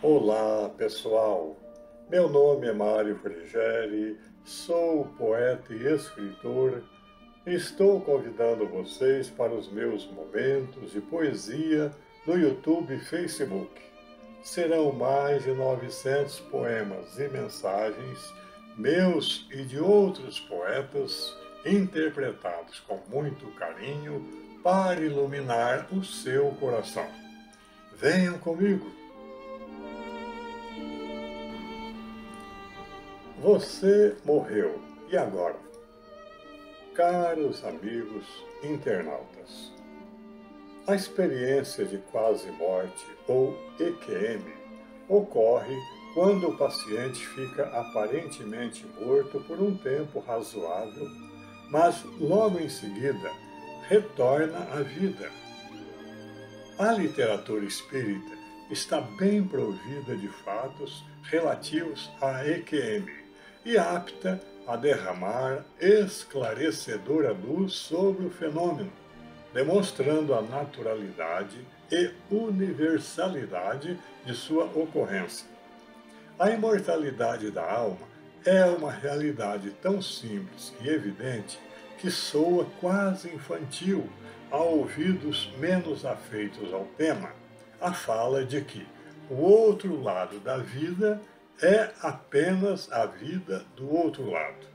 Olá, pessoal! Meu nome é Mário Frigeri, sou poeta e escritor e estou convidando vocês para os meus momentos de poesia no YouTube e Facebook. Serão mais de 900 poemas e mensagens meus e de outros poetas interpretados com muito carinho para iluminar o seu coração. Venham comigo! Você morreu, e agora? Caros amigos internautas, a experiência de quase morte, ou EQM, ocorre quando o paciente fica aparentemente morto por um tempo razoável, mas logo em seguida retorna à vida. A literatura espírita está bem provida de fatos relativos à EQM e apta a derramar esclarecedora luz sobre o fenômeno, demonstrando a naturalidade e universalidade de sua ocorrência. A imortalidade da alma é uma realidade tão simples e evidente que soa quase infantil a ouvidos menos afeitos ao tema, a fala de que o outro lado da vida é apenas a vida do outro lado.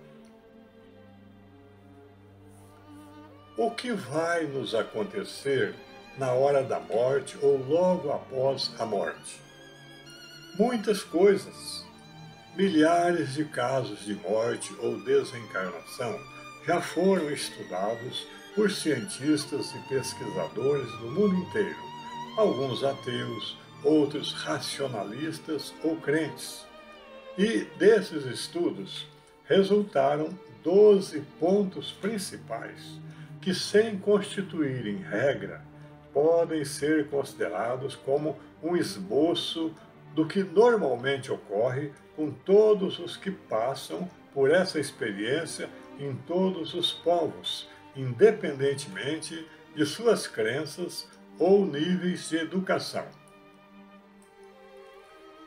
O que vai nos acontecer na hora da morte ou logo após a morte? Muitas coisas. Milhares de casos de morte ou desencarnação já foram estudados por cientistas e pesquisadores do mundo inteiro, alguns ateus, outros racionalistas ou crentes. E desses estudos resultaram 12 pontos principais que, sem constituírem regra, podem ser considerados como um esboço do que normalmente ocorre com todos os que passam por essa experiência em todos os povos, independentemente de suas crenças ou níveis de educação.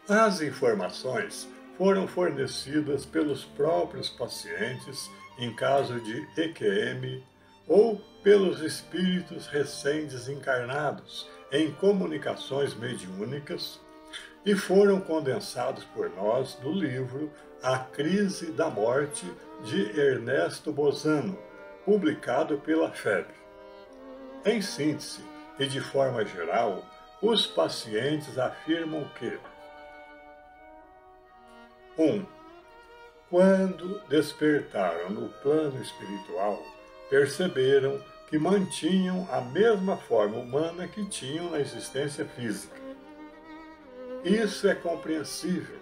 As informações foram fornecidas pelos próprios pacientes em caso de EQM ou pelos espíritos recém-desencarnados em comunicações mediúnicas e foram condensados por nós no livro A Crise da Morte, de Ernesto Bozano, publicado pela FEB. Em síntese e de forma geral, os pacientes afirmam que 1. Quando despertaram no plano espiritual, perceberam que mantinham a mesma forma humana que tinham na existência física. Isso é compreensível,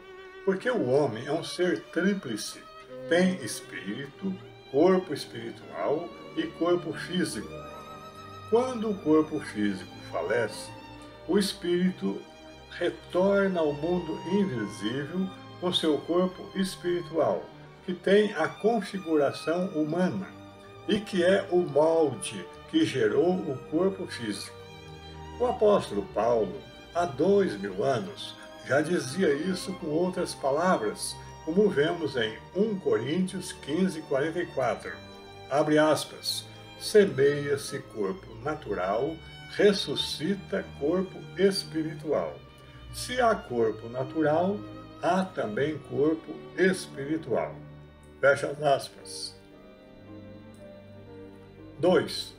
porque o homem é um ser tríplice, tem espírito, corpo espiritual e corpo físico. Quando o corpo físico falece, o espírito retorna ao mundo invisível com seu corpo espiritual, que tem a configuração humana e que é o molde que gerou o corpo físico. O apóstolo Paulo, há 2000 anos, já dizia isso com outras palavras, como vemos em 1 Coríntios 15:44. Abre aspas, semeia-se corpo natural, ressuscita corpo espiritual. Se há corpo natural, há também corpo espiritual. Fecha aspas. 2.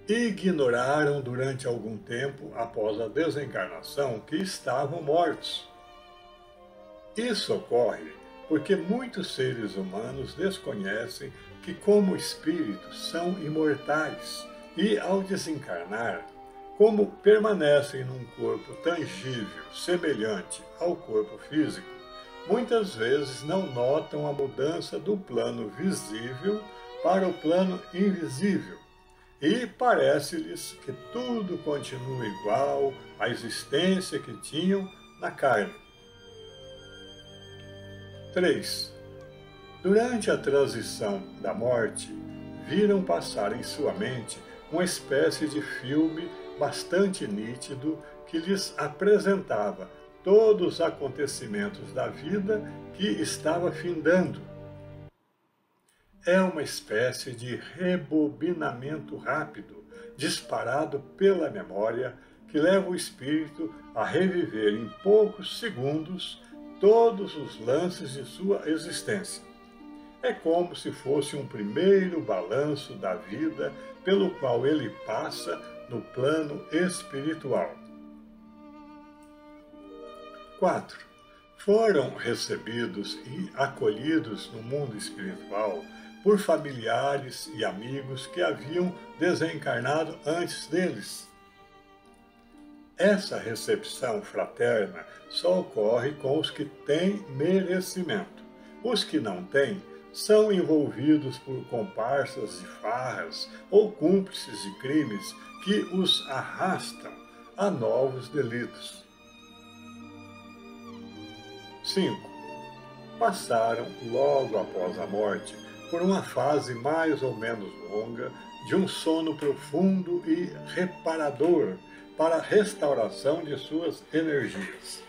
Ignoraram durante algum tempo após a desencarnação que estavam mortos. Isso ocorre porque muitos seres humanos desconhecem que, como espíritos, são imortais e, ao desencarnar, como permanecem num corpo tangível, semelhante ao corpo físico, muitas vezes não notam a mudança do plano visível para o plano invisível, e parece-lhes que tudo continua igual à existência que tinham na carne. 3. Durante a transição da morte, viram passar em sua mente uma espécie de filme bastante nítido que lhes apresentava todos os acontecimentos da vida que estava findando. É uma espécie de rebobinamento rápido, disparado pela memória, que leva o espírito a reviver em poucos segundos todos os lances de sua existência. É como se fosse um primeiro balanço da vida pelo qual ele passa no plano espiritual. 4. Foram recebidos e acolhidos no mundo espiritual por familiares e amigos que haviam desencarnado antes deles. Essa recepção fraterna só ocorre com os que têm merecimento. Os que não têm são envolvidos por comparsas de farras ou cúmplices de crimes que os arrastam a novos delitos. 5. Passaram, logo após a morte, por uma fase mais ou menos longa de um sono profundo e reparador para a restauração de suas energias.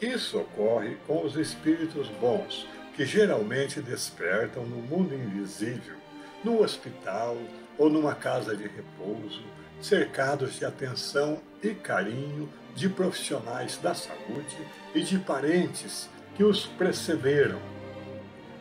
Isso ocorre com os espíritos bons, que geralmente despertam no mundo invisível, no hospital ou numa casa de repouso, cercados de atenção e carinho de profissionais da saúde e de parentes que os precederam.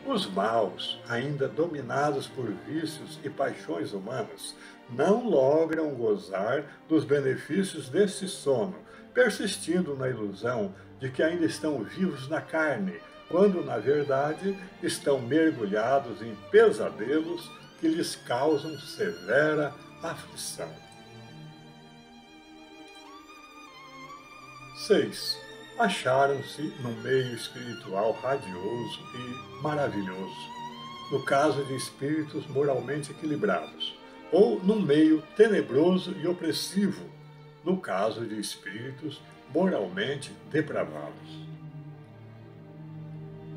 Os maus, ainda dominados por vícios e paixões humanas, não logram gozar dos benefícios desse sono, persistindo na ilusão de que ainda estão vivos na carne, quando, na verdade, estão mergulhados em pesadelos que lhes causam severa aflição. 6. Acharam-se num meio espiritual radioso e maravilhoso, no caso de espíritos moralmente equilibrados, ou num meio tenebroso e opressivo, no caso de espíritos moralmente depravados.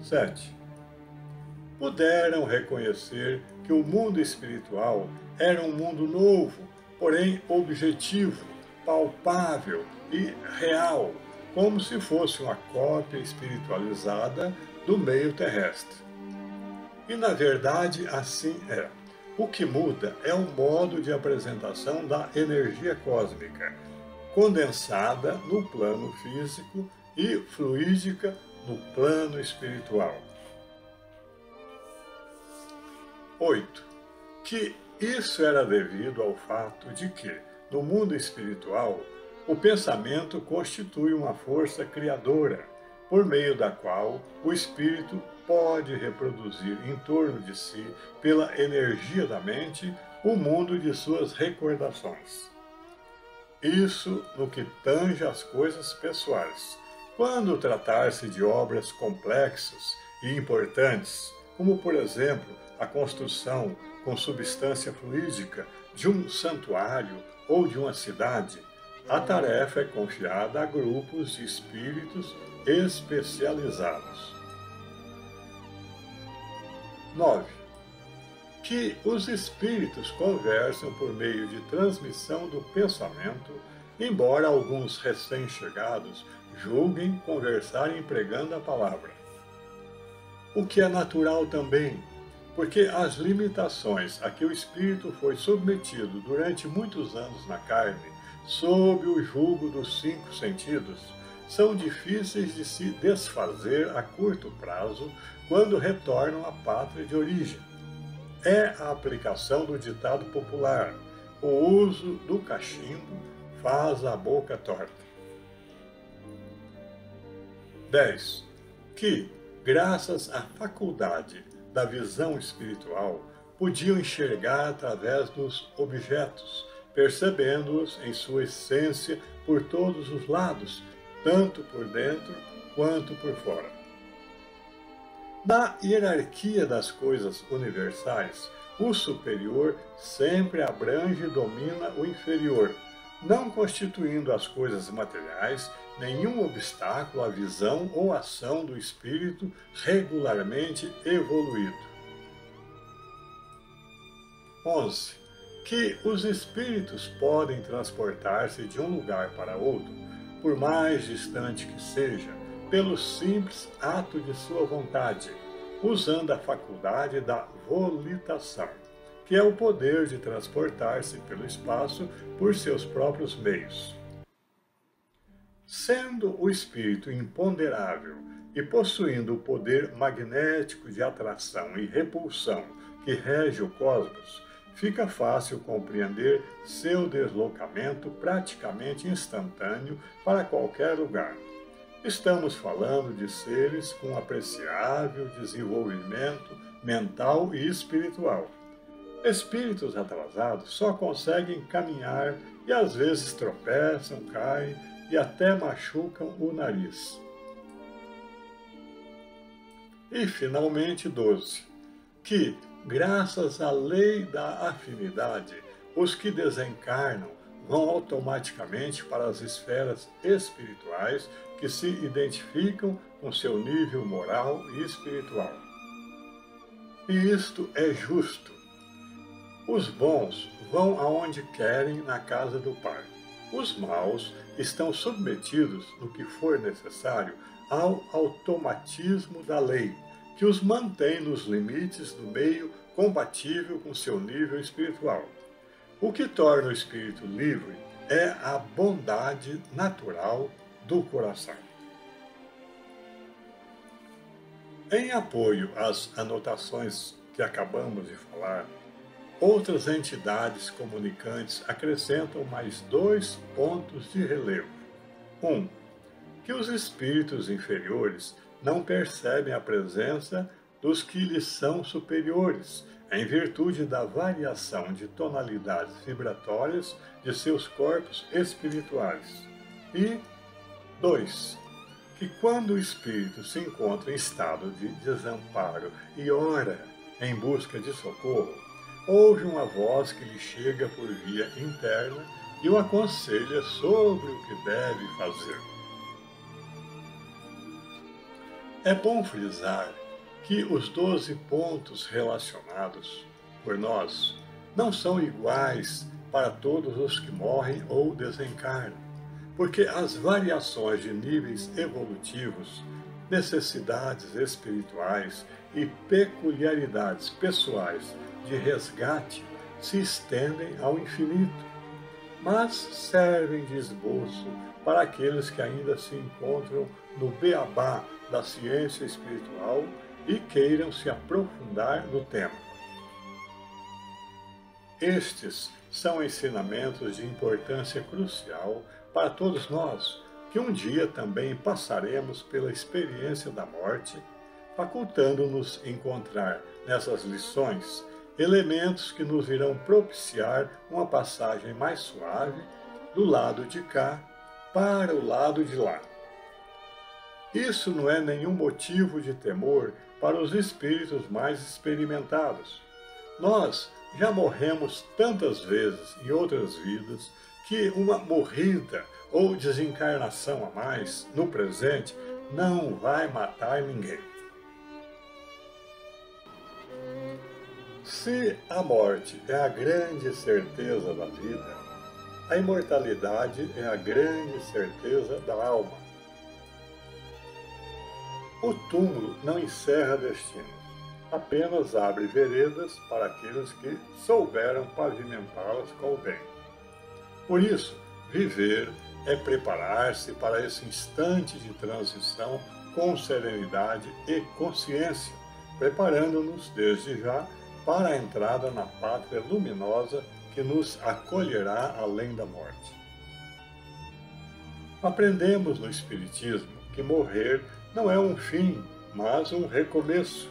7. Puderam reconhecer que o mundo espiritual era um mundo novo, porém objetivo, palpável e real, como se fosse uma cópia espiritualizada do meio terrestre. E na verdade assim é. O que muda é o modo de apresentação da energia cósmica, condensada no plano físico e fluídica no plano espiritual. 8. Que isso era devido ao fato de que, no mundo espiritual, o pensamento constitui uma força criadora, por meio da qual o espírito pode reproduzir em torno de si, pela energia da mente, o mundo de suas recordações. Isso no que tange às coisas pessoais. Quando tratar-se de obras complexas e importantes, como por exemplo a construção com substância fluídica de um santuário ou de uma cidade, a tarefa é confiada a grupos de espíritos especializados. 9. Que os espíritos conversam por meio de transmissão do pensamento, embora alguns recém-chegados julguem conversar empregando a palavra. O que é natural também, porque as limitações a que o espírito foi submetido durante muitos anos na carne, sob o jugo dos 5 sentidos, são difíceis de se desfazer a curto prazo quando retornam à pátria de origem. É a aplicação do ditado popular: o uso do cachimbo faz a boca torta. 10. Que, graças à faculdade da visão espiritual, podiam enxergar através dos objetos, percebendo-os em sua essência por todos os lados, tanto por dentro quanto por fora. Na hierarquia das coisas universais, o superior sempre abrange e domina o inferior, não constituindo as coisas materiais nenhum obstáculo à visão ou ação do espírito regularmente evoluído. 11. que os espíritos podem transportar-se de um lugar para outro, por mais distante que seja, pelo simples ato de sua vontade, usando a faculdade da volitação, que é o poder de transportar-se pelo espaço por seus próprios meios. Sendo o espírito imponderável e possuindo o poder magnético de atração e repulsão que rege o cosmos, fica fácil compreender seu deslocamento praticamente instantâneo para qualquer lugar. Estamos falando de seres com apreciável desenvolvimento mental e espiritual. Espíritos atrasados só conseguem caminhar e às vezes tropeçam, caem e até machucam o nariz. E, finalmente, 12. Que, graças à lei da afinidade, os que desencarnam vão automaticamente para as esferas espirituais que se identificam com seu nível moral e espiritual. E isto é justo. Os bons vão aonde querem na casa do Pai. Os maus estão submetidos, no que for necessário, ao automatismo da lei, que os mantém nos limites do meio compatível com seu nível espiritual. O que torna o espírito livre é a bondade natural do coração. Em apoio às anotações que acabamos de falar, outras entidades comunicantes acrescentam mais 2 pontos de relevo. 1. Que os espíritos inferiores não percebem a presença dos que lhes são superiores, em virtude da variação de tonalidades vibratórias de seus corpos espirituais. E 2. Que quando o espírito se encontra em estado de desamparo e ora em busca de socorro, ouve uma voz que lhe chega por via interna e o aconselha sobre o que deve fazer. É bom frisar que os 12 pontos relacionados por nós não são iguais para todos os que morrem ou desencarnam, porque as variações de níveis evolutivos, necessidades espirituais e peculiaridades pessoais de resgate se estendem ao infinito, mas servem de esboço para aqueles que ainda se encontram no beabá da ciência espiritual e queiram se aprofundar no tema. Estes são ensinamentos de importância crucial para todos nós, que um dia também passaremos pela experiência da morte, facultando-nos encontrar nessas lições elementos que nos irão propiciar uma passagem mais suave do lado de cá para o lado de lá. Isso não é nenhum motivo de temor para os espíritos mais experimentados. Nós já morremos tantas vezes em outras vidas que uma morrida ou desencarnação a mais no presente não vai matar ninguém. Se a morte é a grande certeza da vida, a imortalidade é a grande certeza da alma. O túmulo não encerra destinos, apenas abre veredas para aqueles que souberam pavimentá-las com o bem. Por isso, viver é preparar-se para esse instante de transição com serenidade e consciência, preparando-nos desde já para a entrada na pátria luminosa que nos acolherá além da morte. Aprendemos no Espiritismo que morrer não é um fim, mas um recomeço.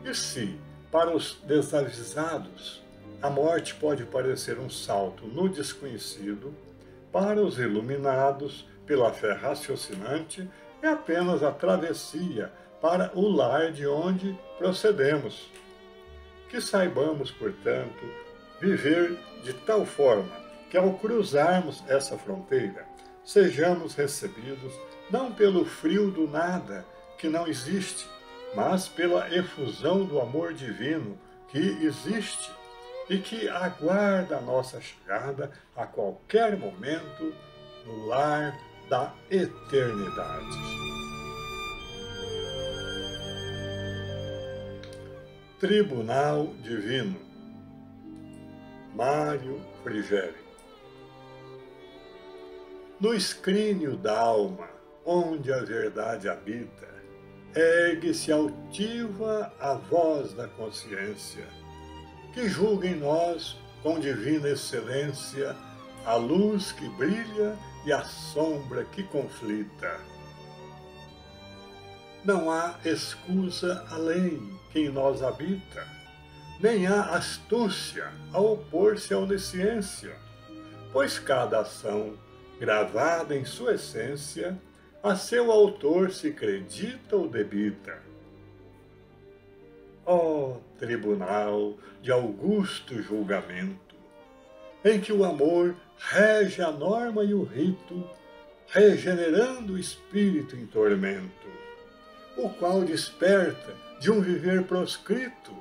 E se, para os desavisados, a morte pode parecer um salto no desconhecido, para os iluminados pela fé raciocinante, é apenas a travessia para o lar de onde procedemos. Que saibamos, portanto, viver de tal forma que, ao cruzarmos essa fronteira, sejamos recebidos não pelo frio do nada, que não existe, mas pela efusão do amor divino que existe, e que aguarda a nossa chegada a qualquer momento no lar da eternidade. Tribunal Divino, Mário Frigério. No escrínio da alma, onde a verdade habita, ergue-se altiva a voz da consciência, que julga em nós, com divina excelência, a luz que brilha e a sombra que conflita. Não há escusa à lei que em nós habita, nem há astúcia a opor-se à onisciência, pois cada ação, gravada em sua essência, a seu autor se acredita ou debita. Ó tribunal de augusto julgamento, em que o amor rege a norma e o rito, regenerando o espírito em tormento, o qual desperta de um viver proscrito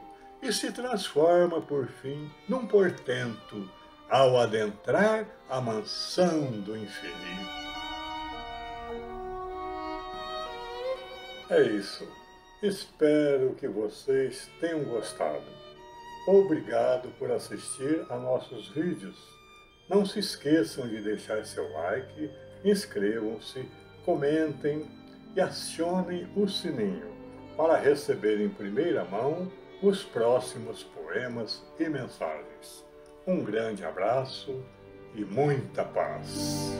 e se transforma, por fim, num portento, ao adentrar a mansão do infinito. É isso. Espero que vocês tenham gostado. Obrigado por assistir a nossos vídeos. Não se esqueçam de deixar seu like, inscrevam-se, comentem e acionem o sininho para receber em primeira mão os próximos poemas e mensagens. Um grande abraço e muita paz.